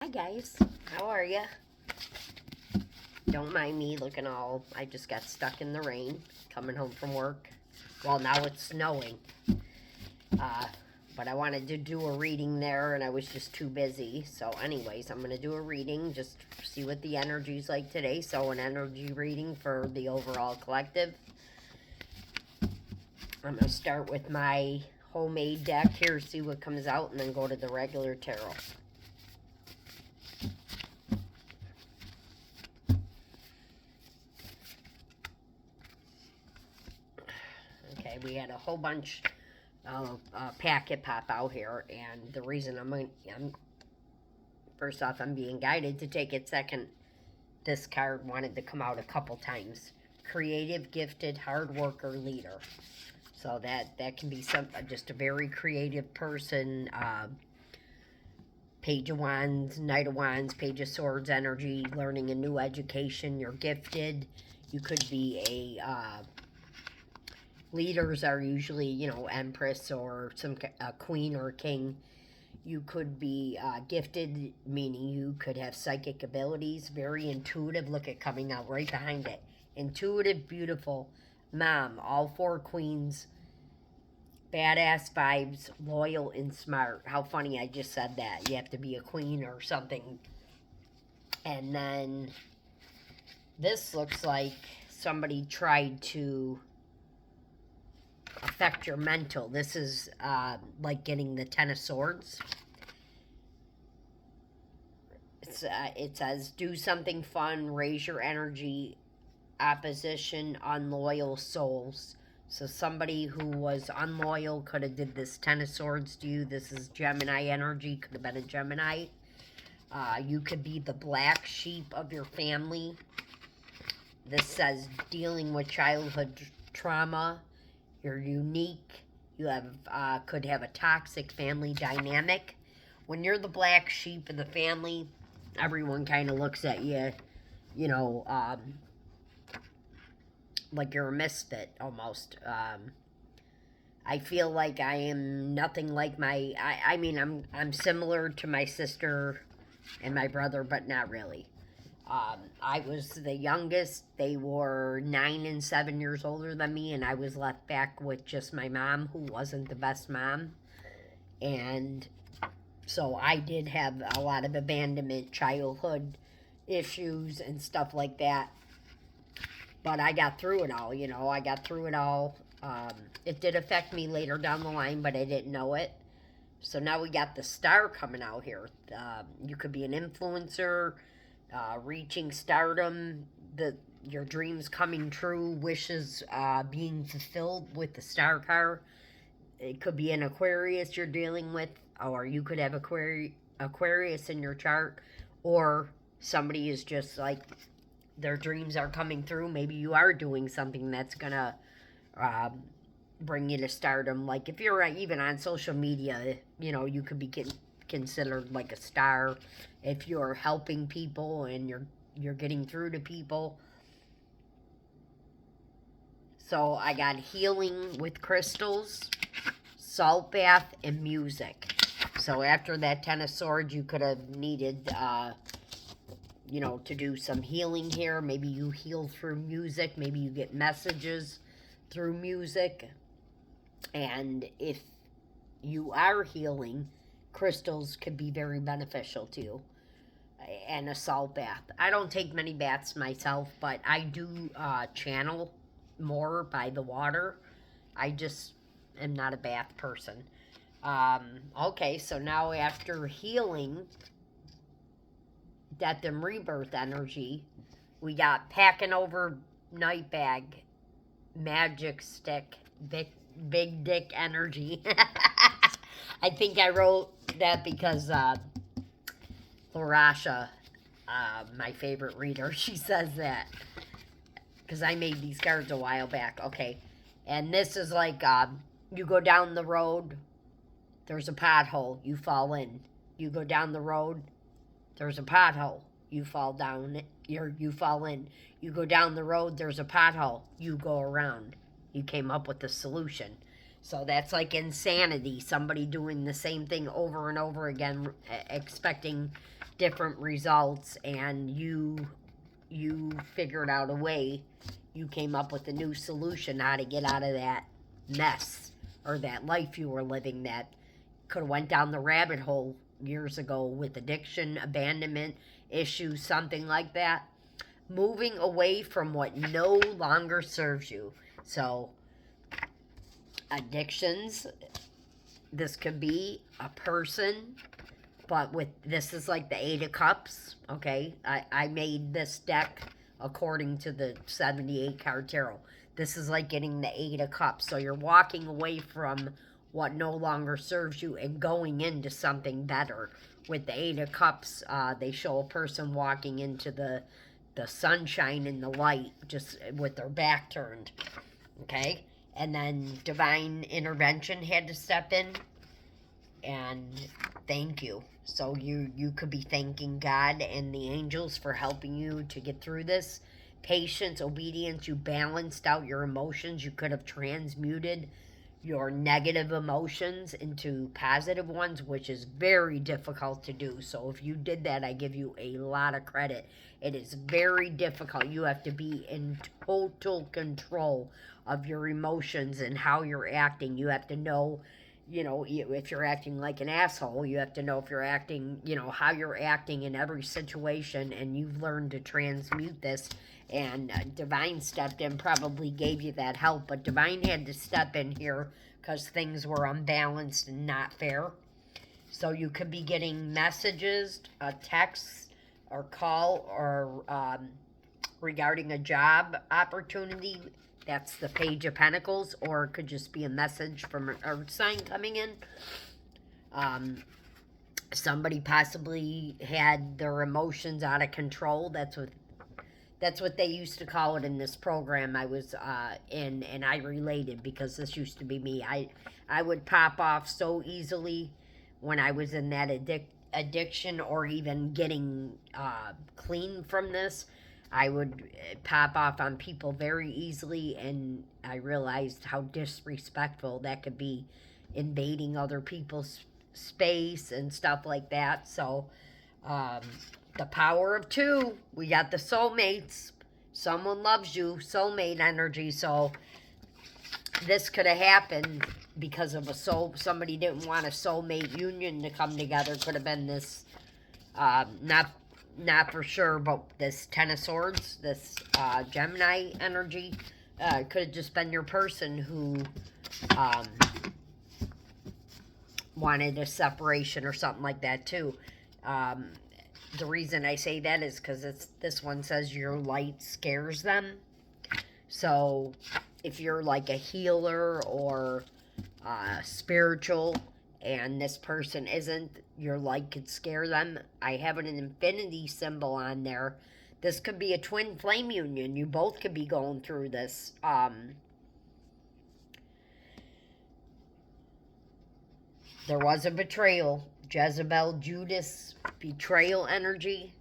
Hi guys, how are ya? Don't mind me looking all, I just got stuck in the rain coming home from work. Well, now it's snowing. Uh, but I wanted to do a reading there and I was just too busy. So anyways, I'm going to do a reading, just see what the energy's like today. So an energy reading for the overall collective. I'm going to start with my homemade deck here, see what comes out, and then go to the regular tarot. Okay, we had a whole bunch of packet pop out here, and the reason I'm first off, I'm being guided to take it. Second, this card wanted to come out a couple times. Creative, gifted, hard worker, leader. So that can be just a very creative person. Page of Wands, Knight of Wands, Page of Swords energy, learning a new education. You're gifted. You could be a leaders are usually, empress or a queen or a king. You could be gifted, meaning you could have psychic abilities, very intuitive. Look at coming out right behind it. Intuitive, beautiful, mom, all four queens, badass vibes, loyal, and smart. How funny I just said that. You have to be a queen or something. And then this looks like somebody tried to affect your mental. This is like getting the Ten of Swords. It says, do something fun, raise your energy, opposition, unloyal souls. So somebody who was unloyal could have did this Ten of Swords to you. This is Gemini energy, could have been a Gemini. You could be the black sheep of your family. This says dealing with childhood trauma. You're unique. You have could have a toxic family dynamic. When you're the black sheep of the family, everyone kind of looks at you, like you're a misfit almost. I feel like I am nothing like I mean, I'm similar to my sister and my brother, but not really. I was the youngest. They were 9 and 7 years older than me, and I was left back with just my mom, who wasn't the best mom. And so I did have a lot of abandonment, childhood issues, and stuff like that. But I got through it all, I got through it all. It did affect me later down the line, but I didn't know it. So now we got the star coming out here. You could be an influencer, reaching stardom, your dreams coming true, wishes being fulfilled with the star card. It could be an Aquarius you're dealing with, or you could have Aquarius in your chart, or somebody is just like their dreams are coming through. Maybe you are doing something that's gonna bring you to stardom. Like if you're even on social media, you could be considered like a star if you're helping people and you're getting through to people. So I got healing with crystals, salt bath, and music. So after that Ten of Swords, you could have needed to do some healing here. Maybe you heal through music. Maybe you get messages through music. And if you are healing, crystals could be very beneficial to you. And a salt bath. I don't take many baths myself, but I do channel more by the water. I just am not a bath person. Okay, so now after healing, death and rebirth energy, we got packing over night bag, magic stick, big dick energy. I think I wrote that because Larasha, my favorite reader, she says that because I made these cards a while back. Okay, and this is like you go down the road, there's a pothole, you fall in. You go down the road, there's a pothole, you fall down. You fall in. You go down the road, there's a pothole, you go around. You came up with a solution. So that's like insanity. Somebody doing the same thing over and over again, expecting different results, and you figured out a way. You came up with a new solution how to get out of that mess or that life you were living that could have went down the rabbit hole years ago with addiction, abandonment issues, something like that. Moving away from what no longer serves you. So, addictions, this could be a person, but with this is like the Eight of Cups, okay? I made this deck according to the 78 card tarot. This is like getting the Eight of Cups. So you're walking away from what no longer serves you and going into something better. With the Eight of Cups, they show a person walking into the sunshine and the light just with their back turned, okay? And then divine intervention had to step in and thank you. So you could be thanking God and the angels for helping you to get through this. Patience, obedience, you balanced out your emotions. You could have transmuted your negative emotions into positive ones, which is very difficult to do. So if you did that, I give you a lot of credit. It is very difficult. You have to be in total control of your emotions and how you're acting. You have to know, if you're acting like an asshole, you have to know if you're acting, how you're acting in every situation, and you've learned to transmute this. And Divine stepped in, probably gave you that help, but Divine had to step in here because things were unbalanced and not fair. So you could be getting messages, a text, or call, or regarding a job opportunity. That's the Page of Pentacles, or it could just be a message from an earth sign coming in. Somebody possibly had their emotions out of control. That's what they used to call it in this program I was in, and I related because this used to be me. I would pop off so easily when I was in that addiction or even getting clean from this. I would pop off on people very easily, and I realized how disrespectful that could be, invading other people's space and stuff like that. So, the power of two, we got the soulmates. Someone loves you, soulmate energy. So, this could have happened because of somebody didn't want a soulmate union to come together. Could have been this, not for sure, but this Ten of Swords, this Gemini energy, could have just been your person who wanted a separation or something like that too. The reason I say that is because this one says your light scares them. So if you're like a healer or spiritual and this person isn't, your light could scare them. I have an infinity symbol on there. This could be a twin flame union. You both could be going through this. There was a betrayal. Jezebel, Judas, betrayal energy.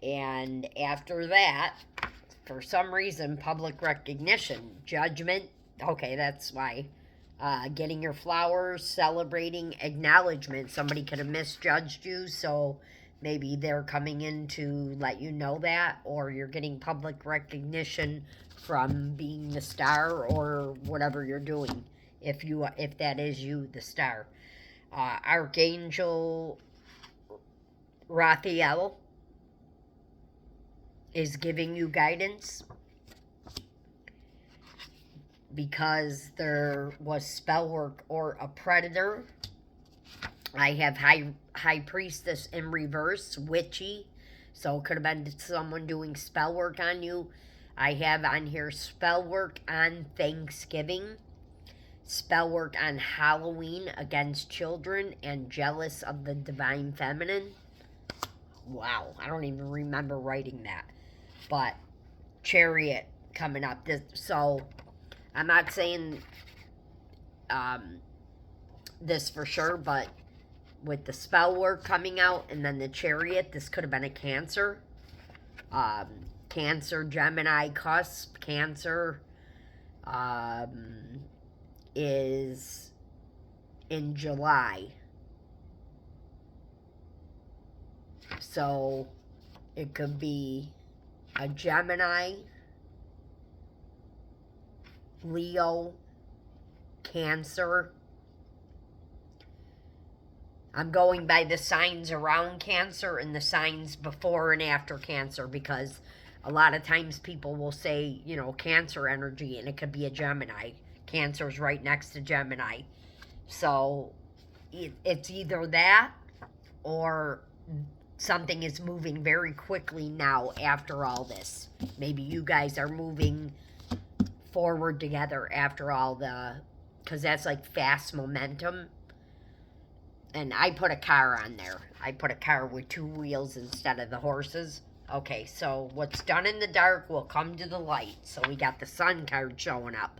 And after that, for some reason, public recognition, judgment. Okay, that's why. Getting your flowers, celebrating, acknowledgement. Somebody could have misjudged you, so maybe they're coming in to let you know that, or you're getting public recognition from being the star or whatever you're doing. If that is you, the star. Archangel Raphael is giving you guidance because there was spell work or a predator. I have high priestess in reverse, witchy, so it could have been someone doing spell work on you. I have on here spell work on Thanksgiving, spell work on Halloween against children, and jealous of the divine feminine. Wow, I don't even remember writing that. But Chariot coming up. So I'm not saying this for sure, but with the spell work coming out and then the Chariot, this could have been a Cancer. Cancer, Gemini, cusp. Cancer is in July. So it could be a Gemini, Leo, Cancer. I'm going by the signs around Cancer and the signs before and after Cancer, because a lot of times people will say, Cancer energy, and it could be a Gemini. Cancer's right next to Gemini. So it's either that, or something is moving very quickly now after all this. Maybe you guys are moving forward together after all because that's like fast momentum. And I put a car on there. I put a car with 2 wheels instead of the horses. Okay, so what's done in the dark will come to the light. So we got the sun card showing up.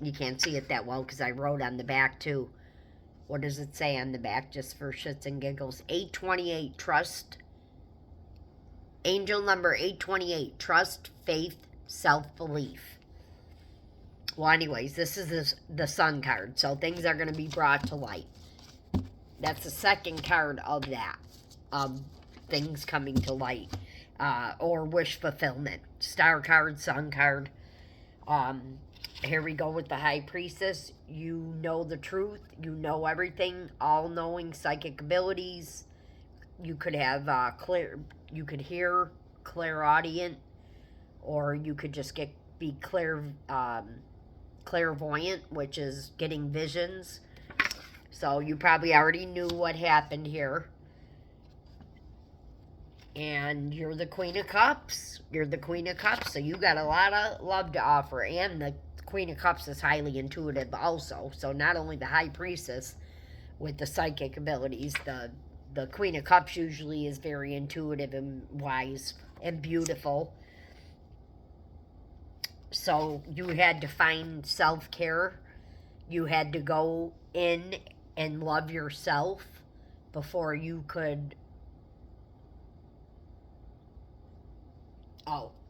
You can't see it that well because I wrote on the back too. What does it say on the back, just for shits and giggles? 828, trust. Angel number 828, trust, faith, self-belief. Well, anyways, this is the sun card. So things are going to be brought to light. That's the second card of that. Things coming to light. Or wish fulfillment. Star card, sun card. Here we go with the High Priestess. You know the truth. You know everything. All-knowing psychic abilities. You could have you could hear clairaudient, or you could just be clairvoyant, which is getting visions. So you probably already knew what happened here. And you're the Queen of Cups. You're the Queen of Cups, so you got a lot of love to offer. And the Queen of Cups is highly intuitive also. So not only the High Priestess with the psychic abilities, the Queen of Cups usually is very intuitive and wise and beautiful. So you had to find self-care. You had to go in and love yourself before you could...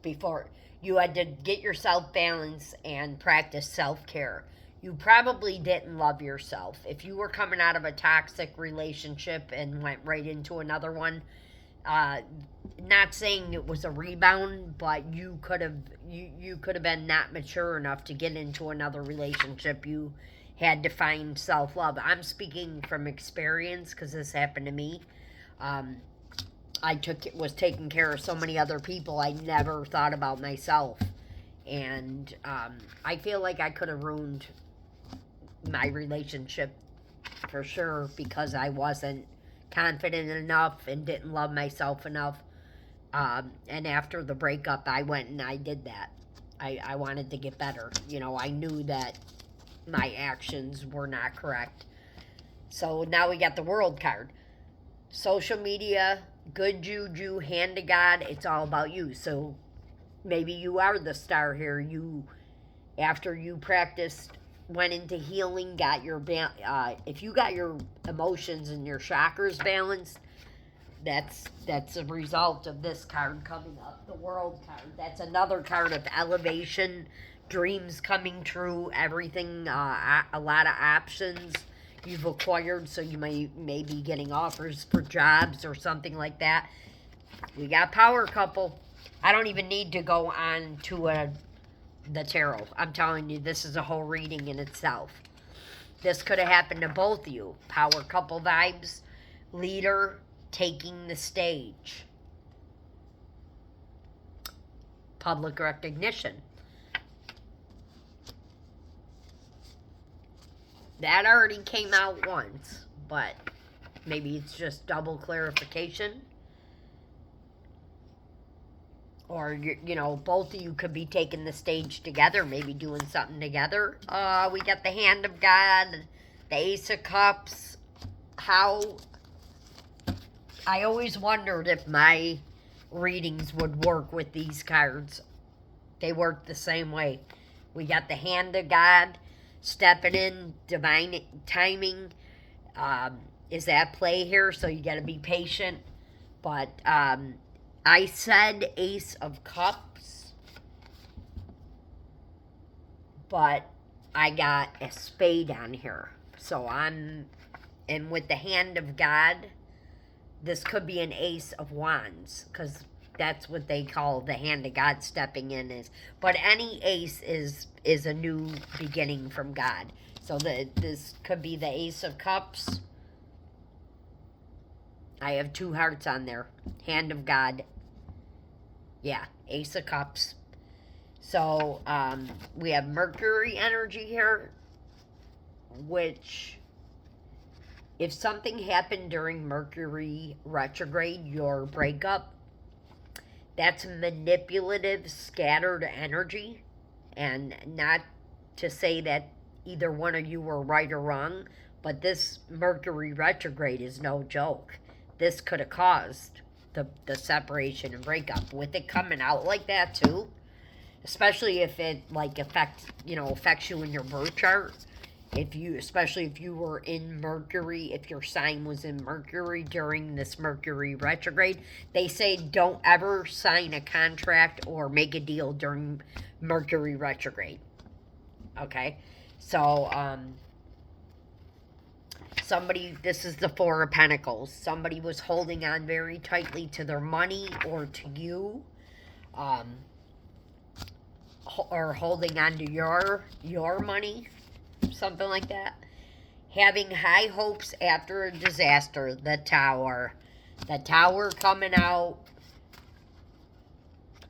before you had to get yourself balanced and practice self-care. You probably didn't love yourself. If you were coming out of a toxic relationship and went right into another one, not saying it was a rebound, but you could have been not mature enough to get into another relationship. You had to find self-love. I'm speaking from experience because this happened to me. I was taking care of so many other people, I never thought about myself. And I feel like I could have ruined my relationship for sure because I wasn't confident enough and didn't love myself enough. And after the breakup, I went and I did that. I wanted to get better. I knew that my actions were not correct. So now we got the World card. Social media, good juju, hand of God, it's all about you. So maybe you are the star here. After you practiced, went into healing, got your if you got your emotions and your chakras balanced, that's a result of this card coming up, the World card. That's another card of elevation, dreams coming true, everything, a lot of options you've acquired, so you may be getting offers for jobs or something like that. We got Power Couple. I don't even need to go on to the tarot. I'm telling you, this is a whole reading in itself. This could have happened to both of you. Power Couple vibes. Leader taking the stage. Public recognition. That already came out once, but maybe it's just double clarification. Or, both of you could be taking the stage together, maybe doing something together. We got the Hand of God, the Ace of Cups. I always wondered if my readings would work with these cards. They work the same way. We got the Hand of God. Stepping in, divine timing is at play here, so you got to be patient. But I said Ace of Cups, but I got a spade on here. So and with the Hand of God, this could be an Ace of Wands, because that's what they call the hand of God stepping in is. But any ace is a new beginning from God. So this could be the Ace of Cups. I have 2 hearts on there. Hand of God. Yeah, Ace of Cups. So we have Mercury energy here, which, if something happened during Mercury retrograde, your breakup, that's manipulative, scattered energy. And not to say that either one of you were right or wrong, but this Mercury retrograde is no joke. This could have caused the separation and breakup, with it coming out like that too. Especially if it like affects you in your birth chart. Especially if you were in Mercury, if your sign was in Mercury during this Mercury retrograde, they say don't ever sign a contract or make a deal during Mercury retrograde. Okay, so this is the 4 of Pentacles. Somebody was holding on very tightly to their money or to you, or holding on to your money, something like that. Having high hopes after a disaster. The Tower coming out.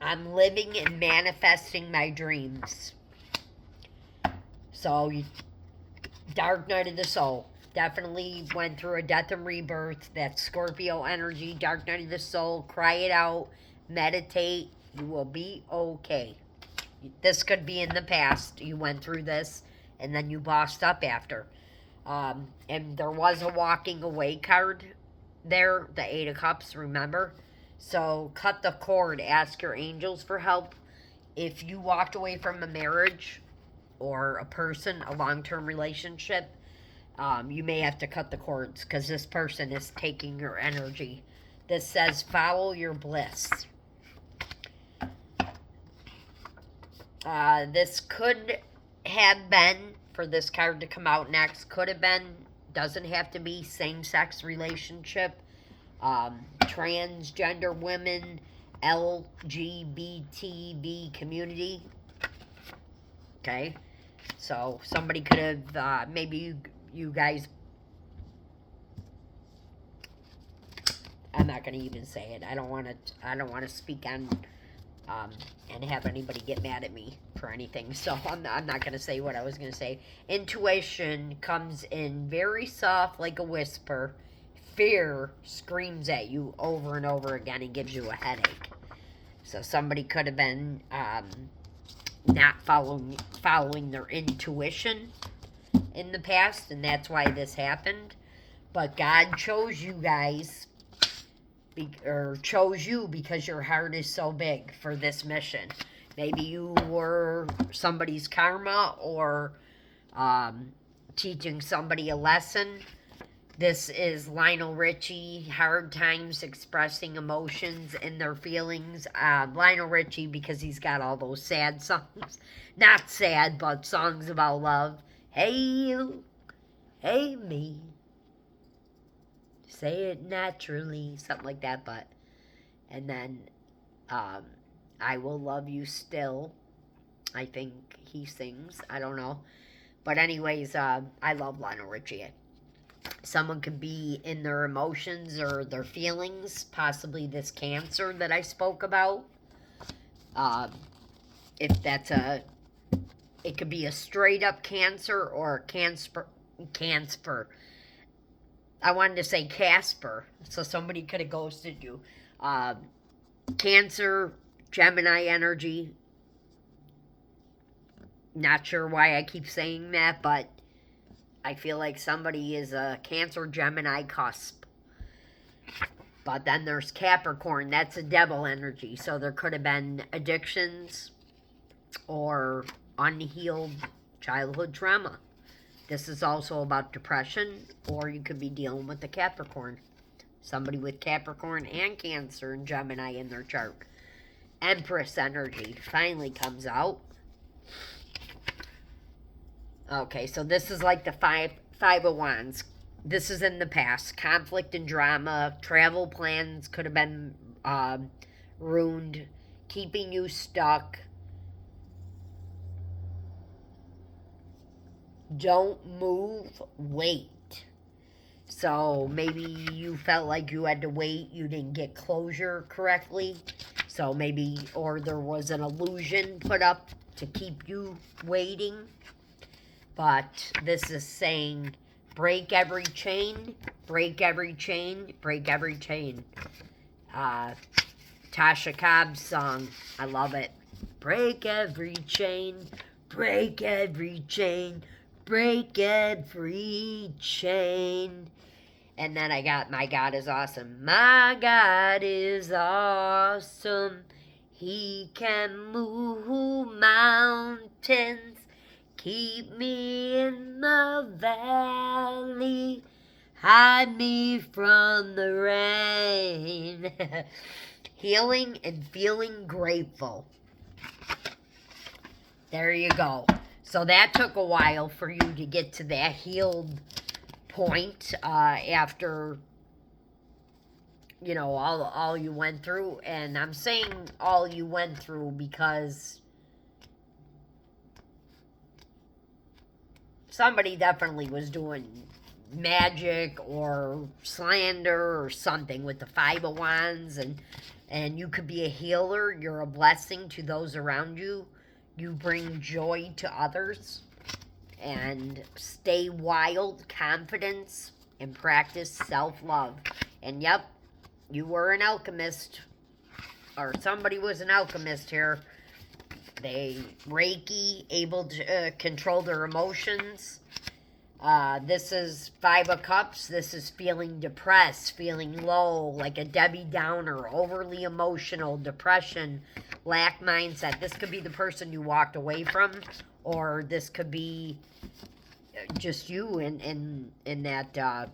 I'm living and manifesting my dreams. So, Dark Night of the Soul. Definitely went through a death and rebirth. That's Scorpio energy. Dark Night of the Soul. Cry it out. Meditate. You will be okay. This could be in the past. You went through this, and then you bossed up after. And there was a walking away card there. The 8 of Cups, remember? So cut the cord. Ask your angels for help. If you walked away from a marriage or a person, a long-term relationship, you may have to cut the cords, because this person is taking your energy. This says follow your bliss. This could have been, for this card to come out next, could have been, doesn't have to be, same-sex relationship, transgender women, LGBTV community. Okay, so somebody could have, maybe you guys, I'm not going to even say it. I don't want to speak on and have anybody get mad at me for anything. So I'm not going to say what I was going to say. Intuition comes in very soft, like a whisper. Fear screams at you over and over again and gives you a headache. So somebody could have been not following their intuition in the past, and that's why this happened. But God chose you guys, or chose you because your heart is so big for this mission. Maybe you were somebody's karma, or teaching somebody a lesson. This is Lionel Richie, Hard Times, expressing emotions and their feelings. Lionel Richie, because he's got all those sad songs. Not sad, but songs about love. Hey you, hey me, say it naturally, something like that. But, and then, I will love you still, I think he sings, I don't know. But anyways, I love Lionel Richie. Someone could be in their emotions or their feelings, possibly this Cancer that I spoke about. If that's it could be a straight up Cancer or Cancer. I wanted to say Casper, so somebody could have ghosted you. Cancer, Gemini energy. Not sure why I keep saying that, but I feel like somebody is a Cancer, Gemini cusp. But then there's Capricorn. That's a devil energy. So there could have been addictions or unhealed childhood trauma. This is also about depression, or you could be dealing with the Capricorn. Somebody with Capricorn and Cancer and Gemini in their chart. Empress energy finally comes out. Okay, so this is like the five of Wands. this is in the past. Conflict and drama, travel plans could have been ruined, keeping you stuck. Don't move, wait. So maybe you felt like you had to wait, you didn't get closure correctly. So maybe, or there was an illusion put up to keep you waiting. But this is saying break every chain, break every chain, break every chain. Tasha Cobb's song, I love it. Break every chain, break every chain, break every chain. And then I got My God is Awesome. My God is awesome. He can move mountains. Keep me in the valley. Hide me from the rain. Healing and feeling grateful. There you go. So that took a while for you to get to that healed point after, you know, all you went through. And I'm saying all you went through because somebody definitely was doing magic or slander or something with the Five of Wands, and you could be a healer. You're a blessing to those around you. You bring joy to others. And stay wild, confidence, and practice self-love. And yep, you were an alchemist, or somebody was an alchemist here. They Reiki, able to control their emotions. This is Five of Cups. This is feeling depressed, feeling low, like a Debbie Downer, overly emotional, depression, lack mindset. This could be the person you walked away from, or this could be just you in that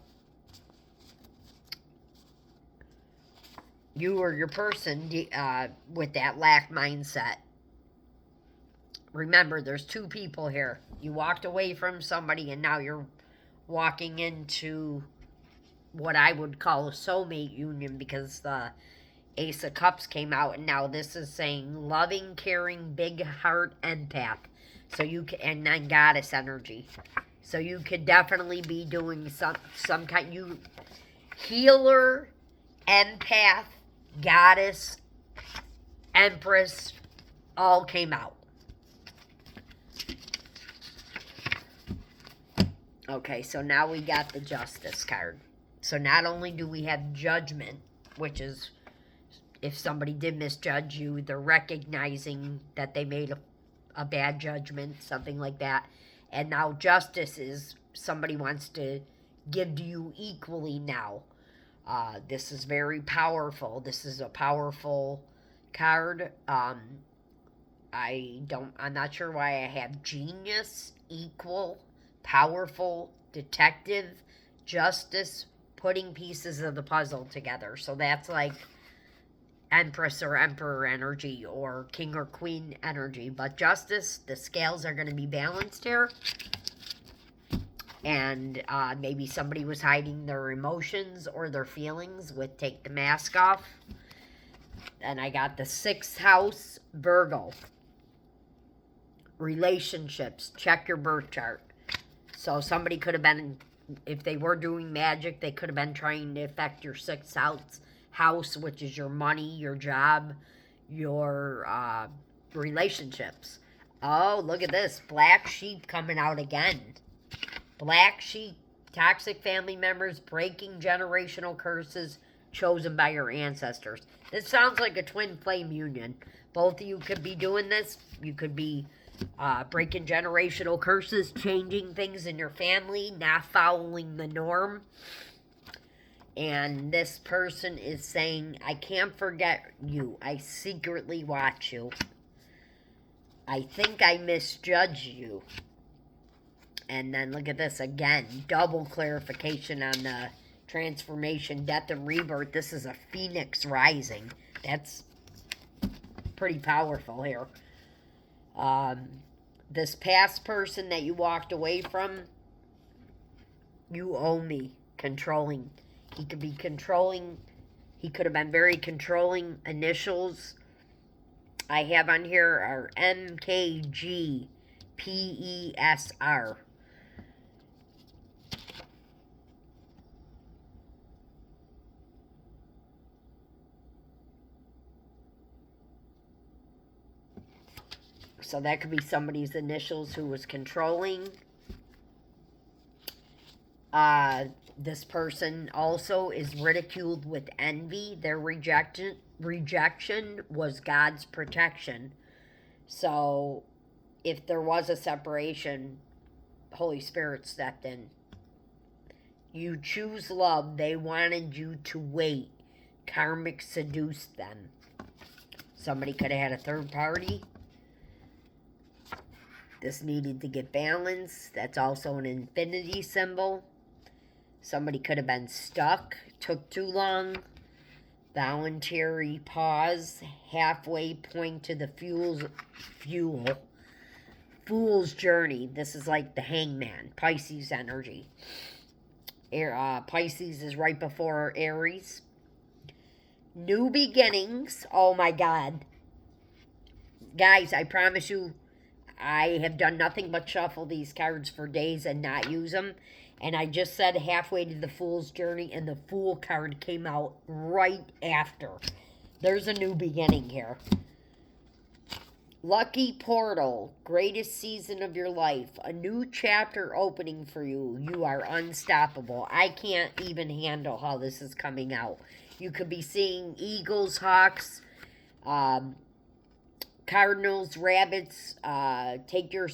you or your person with that lack mindset. Remember, there's two people here. You walked away from somebody, and now you're walking into what I would call a soulmate union, because the Ace of Cups came out, and now this is saying loving, caring, big heart, empath. So you can, and then goddess energy. So you could definitely be doing some kind, you healer, empath, goddess, empress, all came out. Okay, so now we got the Justice card. So not only do we have Judgment, which is if somebody did misjudge you, they're recognizing that they made a bad judgment, something like that. And now Justice is somebody wants to give to you equally now. This is very powerful. This is a powerful card. I'm not sure why I have Genius, Equal, Powerful, Detective, Justice, putting pieces of the puzzle together. So that's like Empress or Emperor energy, or King or Queen energy. But Justice, the scales are going to be balanced here. And maybe somebody was hiding their emotions or their feelings with Take the Mask Off. And I got the 6th house, Virgo. Relationships, check your birth chart. So somebody could have been, if they were doing magic, they could have been trying to affect your 6th house, which is your money, your job, your relationships. Oh, look at this. Black Sheep coming out again. Black Sheep, toxic family members, breaking generational curses chosen by your ancestors. This sounds like a twin flame union. Both of you could be doing this. You could be breaking generational curses, changing things in your family, not following the norm. And this person is saying, I can't forget you. I secretly watch you. I think I misjudge you. And then look at this again. Double clarification on the transformation, death, and rebirth. This is a phoenix rising. That's pretty powerful here. This past person that you walked away from, You owe me. Controlling. He could be controlling. He could have been very controlling. Initials I have on here are MKGPESR. So that could be somebody's initials who was controlling. This person also is ridiculed with envy. Their rejection was God's protection. So if there was a separation, Holy Spirit stepped in. You choose love. They wanted you to wait. Karmic seduced them. Somebody could have had a third party. This needed to get balance. That's also an infinity symbol. Somebody could have been stuck. Took too long. Voluntary pause. Halfway point to the Fool's journey. This is like the hangman. Pisces energy. Pisces is right before Aries. New beginnings. Oh my God. Guys, I promise you, I have done nothing but shuffle these cards for days and not use them. And I just said halfway to the Fool's journey, and the Fool card came out right after. There's a new beginning here. Lucky portal. Greatest season of your life. A new chapter opening for you. You are unstoppable. I can't even handle how this is coming out. You could be seeing eagles, hawks, cardinals, rabbits. Take your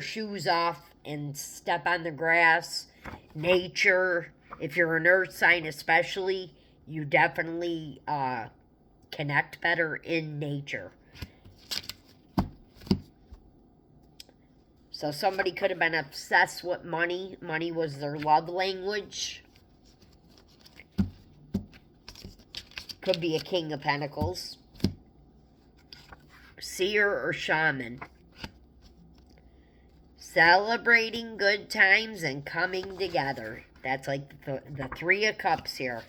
shoes off and step on the grass. Nature. If you're an earth sign especially, you definitely connect better in nature. So somebody could have been obsessed with money. Money was their love language. Could be a King of Pentacles. Seer or shaman. Celebrating good times and coming together. That's like the Three of Cups here.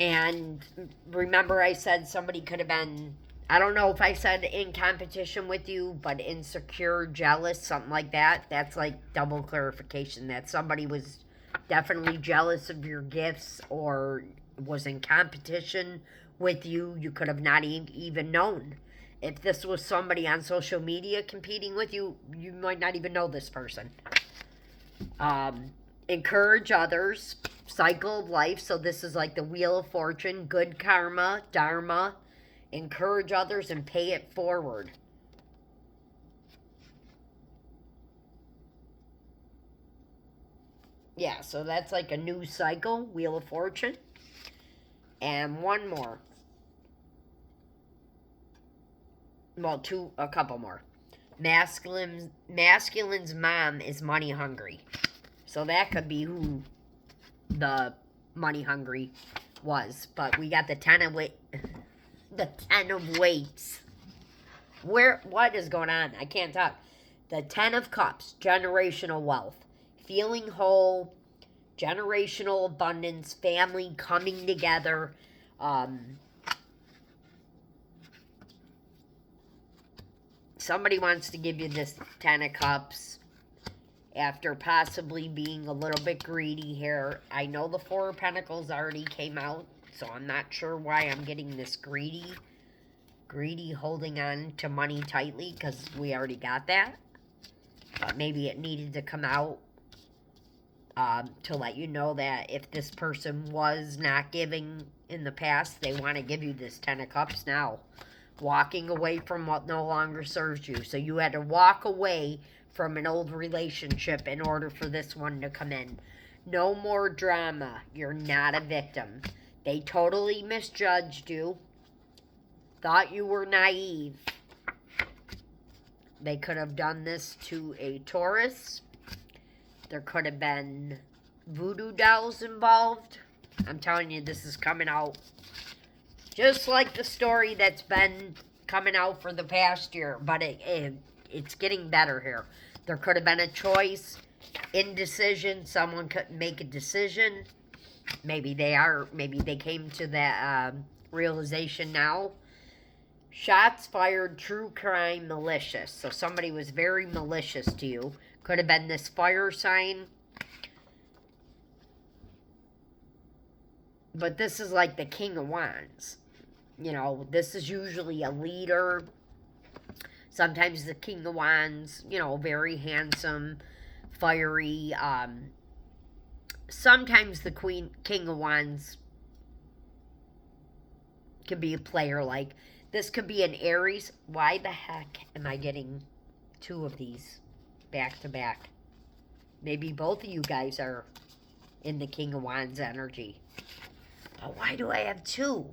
And remember I said somebody could have been, I don't know if I said in competition with you, but insecure, jealous, something like that. That's like double clarification. That somebody was definitely jealous of your gifts or was in competition with you. You could have not even known. If this was somebody on social media competing with you, you might not even know this person. Encourage others. Cycle of life. So this is like the Wheel of Fortune. Good karma, dharma. Encourage others and pay it forward. Yeah, so that's like a new cycle. Wheel of Fortune. And one more. Well, a couple more. Masculine's mom is money hungry. So that could be who the money hungry was. But we got the 10 of weights. What is going on? I can't talk. The 10 of cups, generational wealth. Feeling whole, generational abundance, family coming together. Somebody wants to give you this 10 of cups after possibly being a little bit greedy here. I know the 4 of Pentacles already came out, so I'm not sure why I'm getting this greedy holding on to money tightly, because we already got that. But maybe it needed to come out to let you know that if this person was not giving in the past, they want to give you this 10 of Cups now. Walking away from what no longer serves you. So you had to walk away from an old relationship in order for this one to come in. No more drama. You're not a victim. They totally misjudged you. Thought you were naive. They could have done this to a Taurus. There could have been voodoo dolls involved. I'm telling you, this is coming out just like the story that's been coming out for the past year. But it's getting better here. There could have been a choice. Indecision. Someone couldn't make a decision. Maybe they came to that realization now. Shots fired, true crime, malicious. So somebody was very malicious to you. Could have been this fire sign. But this is like the King of Wands. You know, this is usually a leader. Sometimes the King of Wands, you know, very handsome, fiery. Sometimes the King of Wands can be a player. Like, this could be an Aries. Why the heck am I getting two of these back to back? Maybe both of you guys are in the King of Wands energy. But why do I have two?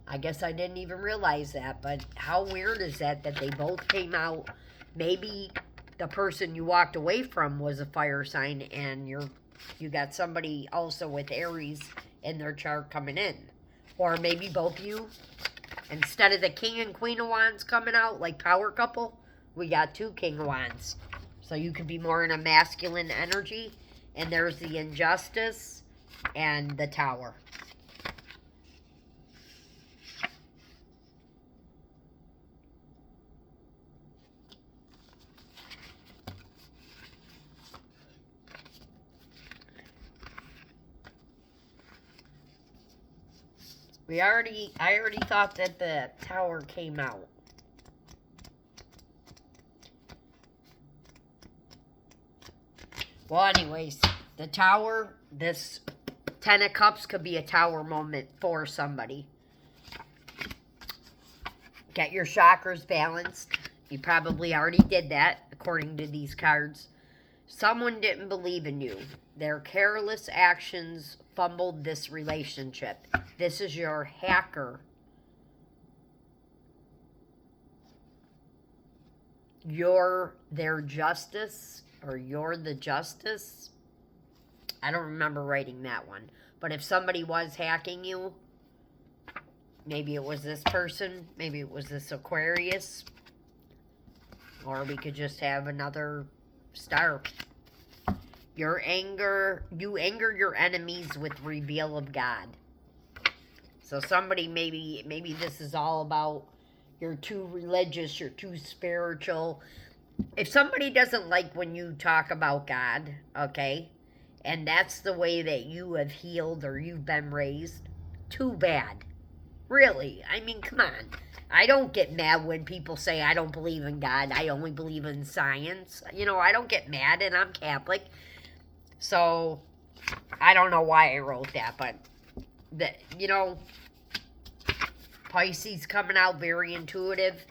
I guess I didn't even realize that, but how weird is that they both came out? Maybe the person you walked away from was a fire sign, and you got somebody also with Aries in their chart coming in. Or maybe both of you, instead of the King and Queen of Wands coming out like power couple, we got two King of Wands. So you could be more in a masculine energy. And there's the Injustice and the Tower. I already thought that the Tower came out. Well, anyways, the Tower, this 10 of Cups could be a Tower moment for somebody. Get your chakras balanced. You probably already did that, according to these cards. Someone didn't believe in you. Their careless actions fumbled this relationship. This is your hacker. You're their justice. Or you're the justice. I don't remember writing that one. But if somebody was hacking you, maybe it was this person. Maybe it was this Aquarius. Or we could just have another star. You anger your enemies with reveal of God. So somebody, maybe this is all about you're too religious, you're too spiritual. If somebody doesn't like when you talk about God, okay, and that's the way that you have healed or you've been raised, too bad. Really. I mean, come on. I don't get mad when people say I don't believe in God, I only believe in science. You know, I don't get mad, and I'm Catholic. So, I don't know why I wrote that, but, you know, Pisces coming out very intuitive,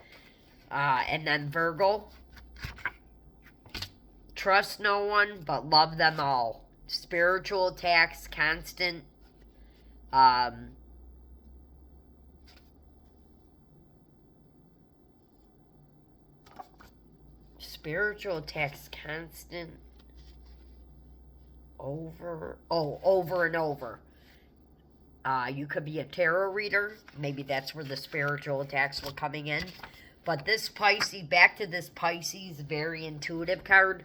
and then Virgo. Trust no one, but love them all. Spiritual attacks, constant. Spiritual attacks, constant. Over and over. You could be a tarot reader. Maybe that's where the spiritual attacks were coming in. But this Pisces, back to this Pisces, very intuitive card.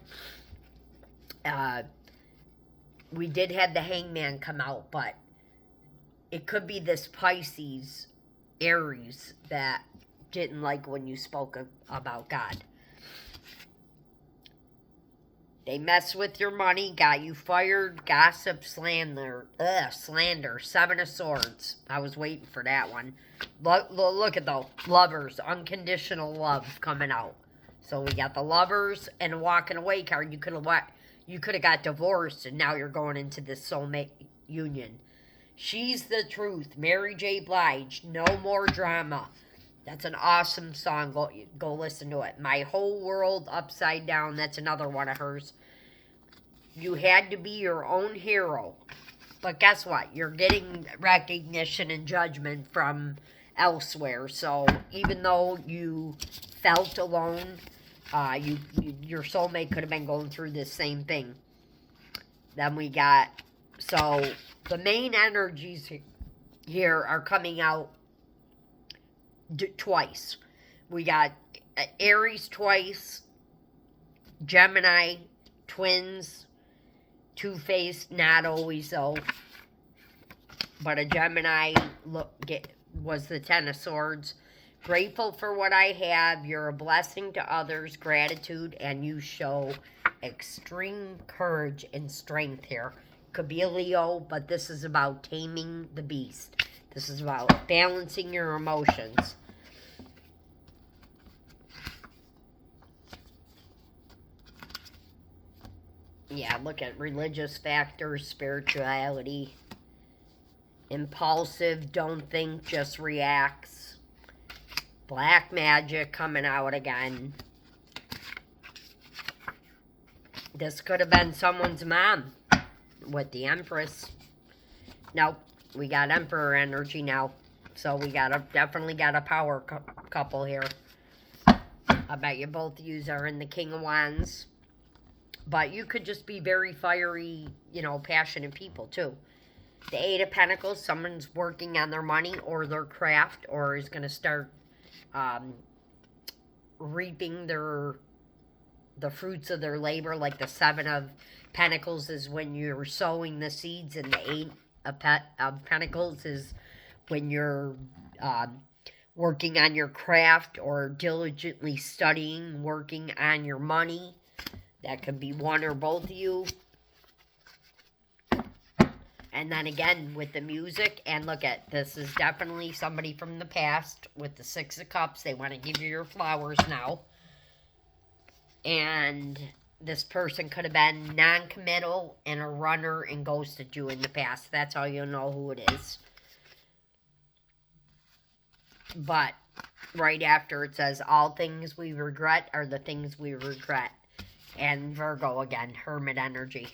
We did have the Hangman come out, but it could be this Pisces, Aries, that didn't like when you spoke about God. They mess with your money, got you fired, gossip, slander, Seven of Swords. I was waiting for that one. Look at the Lovers, unconditional love coming out. So we got the Lovers and a walking away card. You could have got divorced, and now you're going into this soulmate union. She's the Truth, Mary J. Blige, No More Drama. That's an awesome song. Go listen to it. My Whole World Upside Down. That's another one of hers. You had to be your own hero. But guess what? You're getting recognition and judgment from elsewhere. So even though you felt alone, your soulmate could have been going through this same thing. Then we got... So the main energies here are coming out twice. We got Aries twice, Gemini, twins, two-faced, not always though. But a Gemini was the Ten of Swords. Grateful for what I have. You're a blessing to others. Gratitude. And you show extreme courage and strength here. Could be a Leo, but this is about taming the beast. This is about balancing your emotions. Yeah, look at religious factors, spirituality. Impulsive, don't think, just reacts. Black magic coming out again. This could have been someone's mom with the Empress. Nope, we got Emperor energy now. So we definitely got a power couple here. I bet you both of you are in the King of Wands. But you could just be very fiery, passionate people too. The Eight of Pentacles, someone's working on their money or their craft, or is going to start reaping the fruits of their labor. Like the Seven of Pentacles is when you're sowing the seeds, and the Eight of Pentacles is when you're working on your craft or diligently studying, working on your money. That could be one or both of you. And then again, with the music, and look at, this is definitely somebody from the past with the Six of Cups. They want to give you your flowers now. And this person could have been non-committal and a runner and ghosted you in the past. That's how you'll know who it is. But right after it says, all things we regret are the things we regret. And Virgo again, Hermit energy.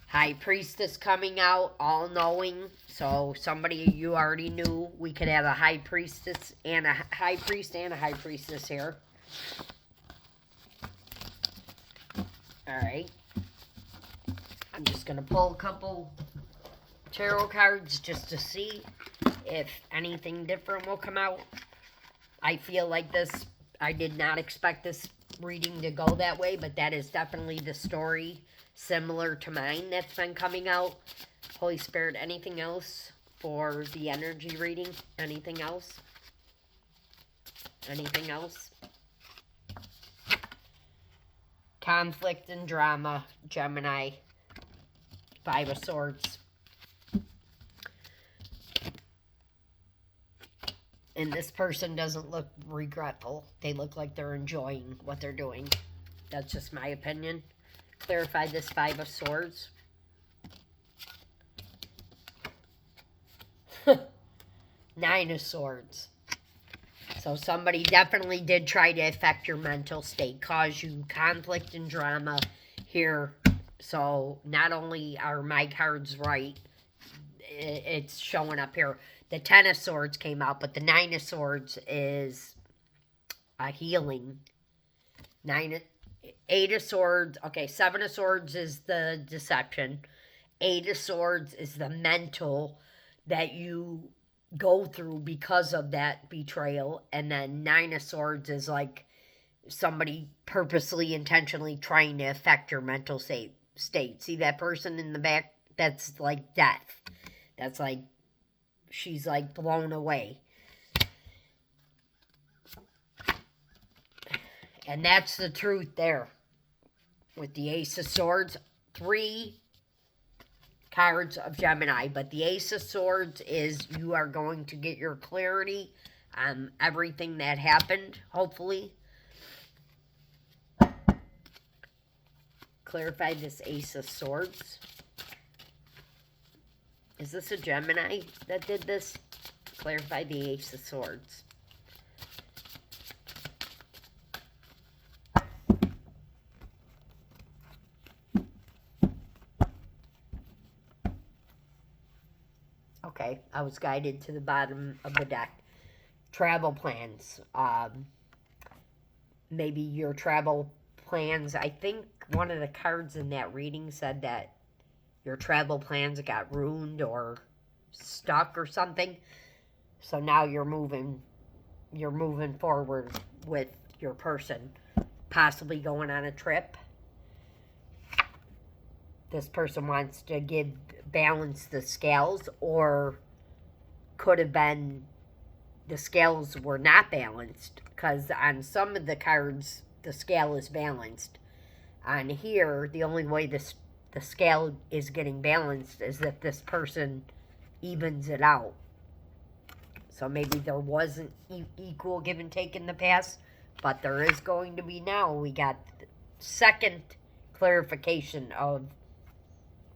High Priestess coming out, all-knowing. So somebody you already knew. We could have a High Priestess and a High Priest and a High Priestess here. Alright. I'm just going to pull a couple tarot cards just to see if anything different will come out. I feel like this, I did not expect this reading to go that way, but that is definitely the story similar to mine that's been coming out. Holy Spirit, anything else for the energy reading? Anything else? Anything else? Conflict and drama, Gemini, Five of Swords. And this person doesn't look regretful. They look like they're enjoying what they're doing. That's just my opinion. Clarify this Five of Swords. Nine of Swords. So somebody definitely did try to affect your mental state, cause you conflict and drama here. So not only are my cards right, it's showing up here. The Ten of Swords came out, but the Nine of Swords is a healing. Eight of Swords. Okay, Seven of Swords is the deception. Eight of Swords is the mental that you go through because of that betrayal. And then Nine of Swords is like somebody purposely, intentionally trying to affect your mental state. See that person in the back? That's like death. That's like, she's like blown away. And that's the truth there. With the Ace of Swords, 3 cards of Gemini. But the Ace of Swords is you are going to get your clarity on everything that happened, hopefully. Clarify this Ace of Swords. Is this a Gemini that did this? Clarify the Ace of Swords. Okay, I was guided to the bottom of the deck. Travel plans. Maybe your travel plans. I think one of the cards in that reading said that your travel plans got ruined or stuck or something. So now you're moving forward with your person possibly going on a trip. This person wants to balance the scales, or could have been the scales were not balanced, because on some of the cards the scale is balanced. On here, the only way the scale is getting balanced is if this person evens it out. So maybe there wasn't equal give and take in the past, but there is going to be now. We got the second clarification of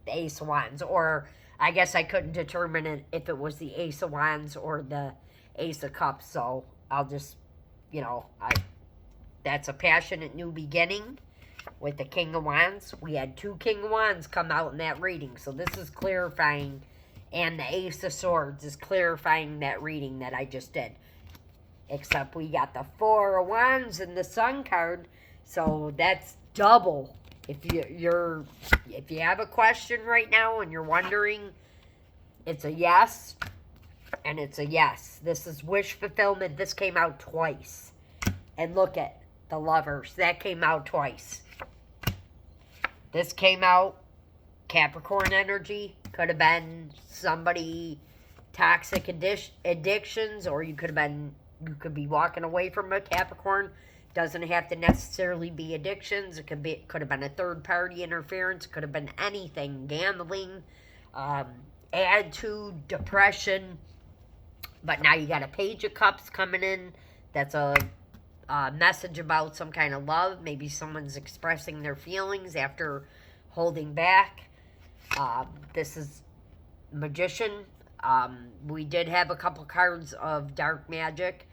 the Ace of Wands, or I guess I couldn't determine it if it was the Ace of Wands or the Ace of Cups, so I'll just, that's a passionate new beginning with the King of Wands. We had 2 King of Wands come out in that reading, so this is clarifying, and the Ace of Swords is clarifying that reading that I just did. Except we got the 4 of Wands and the Sun card, so that's double. If you have a question right now and you're wondering, it's a yes, and it's a yes. This is wish fulfillment. This came out twice. And look at the Lovers. That came out twice. This came out Capricorn energy. Could have been somebody toxic addictions, or you could be walking away from a Capricorn. Doesn't have to necessarily be addictions. It could have been a third party interference. It could have been anything. Gambling, attitude, depression. But now you got a Page of Cups coming in. That's a message about some kind of love. Maybe someone's expressing their feelings after holding back. This is Magician. We did have a couple cards of dark magic.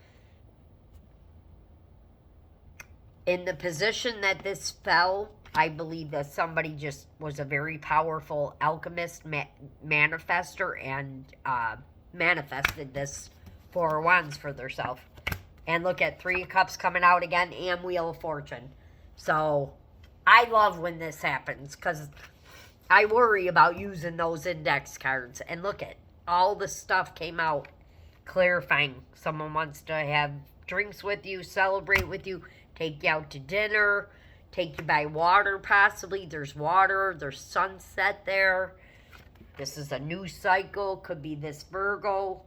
In the position that this fell, I believe that somebody just was a very powerful alchemist, manifester, and manifested this 4 of Wands for themselves. And look at 3 of Cups coming out again, and Wheel of Fortune. So I love when this happens, because I worry about using those index cards. And look at all the stuff came out clarifying. Someone wants to have drinks with you, celebrate with you, take you out to dinner, take you by water possibly. There's water, there's sunset there. This is a new cycle. Could be this Virgo.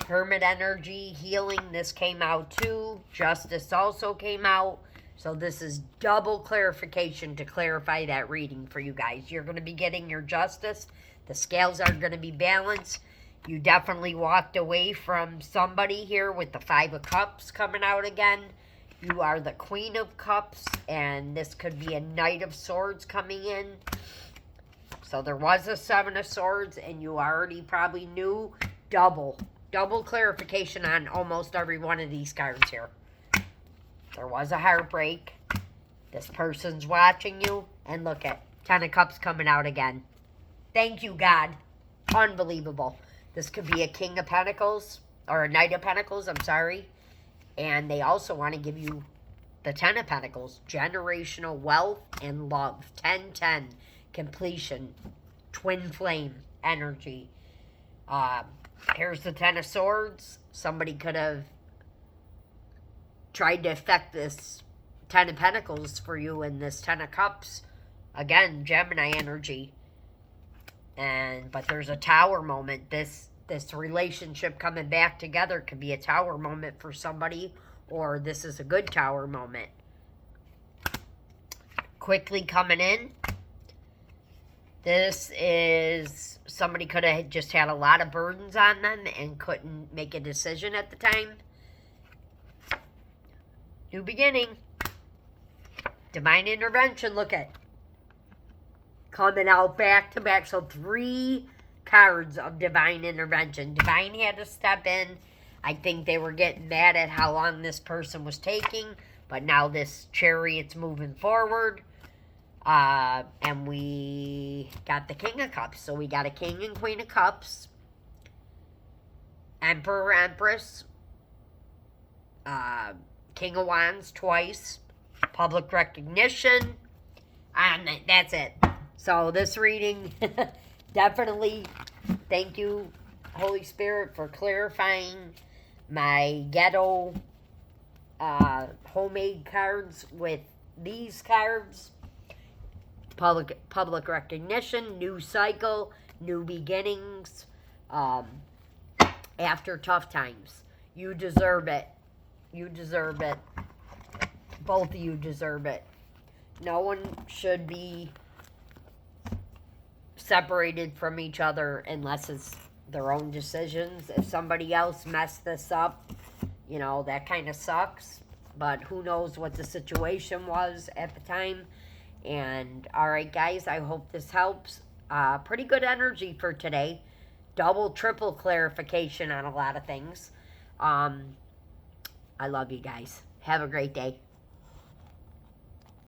Hermit energy, healing. This came out too. Justice also came out. So this is double clarification to clarify that reading for you guys. You're going to be getting your justice. The scales are going to be balanced. You definitely walked away from somebody here with the 5 of Cups coming out again. You are the Queen of Cups, and this could be a Knight of Swords coming in. So there was a 7 of Swords, and you already probably knew. Double clarification on almost every one of these cards here. There was a heartbreak. This person's watching you, and look at 10 of Cups coming out again. Thank you, God. Unbelievable. This could be a King of Pentacles, or a Knight of Pentacles, I'm sorry. And they also want to give you the 10 of Pentacles, generational wealth and love. 10-10, completion, twin flame energy. Here's the 10 of Swords. Somebody could have tried to affect this 10 of Pentacles for you in this 10 of Cups. Again, Gemini energy. But there's a Tower moment. This relationship coming back together could be a Tower moment for somebody, or this is a good Tower moment. Quickly coming in. This is somebody could have just had a lot of burdens on them and couldn't make a decision at the time. New beginning. Divine intervention, look at. Coming out back to back. So 3 cards of divine intervention. Divine had to step in. I think they were getting mad at how long this person was taking. But now this Chariot's moving forward. And we got the King of Cups. So we got a King and Queen of Cups. Emperor, Empress. King of Wands twice. Public recognition. And that's it. So this reading, definitely thank you, Holy Spirit, for clarifying my ghetto homemade cards with these cards. Public recognition, new cycle, new beginnings, um, after tough times. You deserve it. You deserve it. Both of you deserve it. No one should be separated from each other unless it's their own decisions. If somebody else messed this up, you know, that kind of sucks. But who knows what the situation was at the time. And alright, guys, I hope this helps. Pretty good energy for today. Double, triple clarification on a lot of things. I love you guys. Have a great day.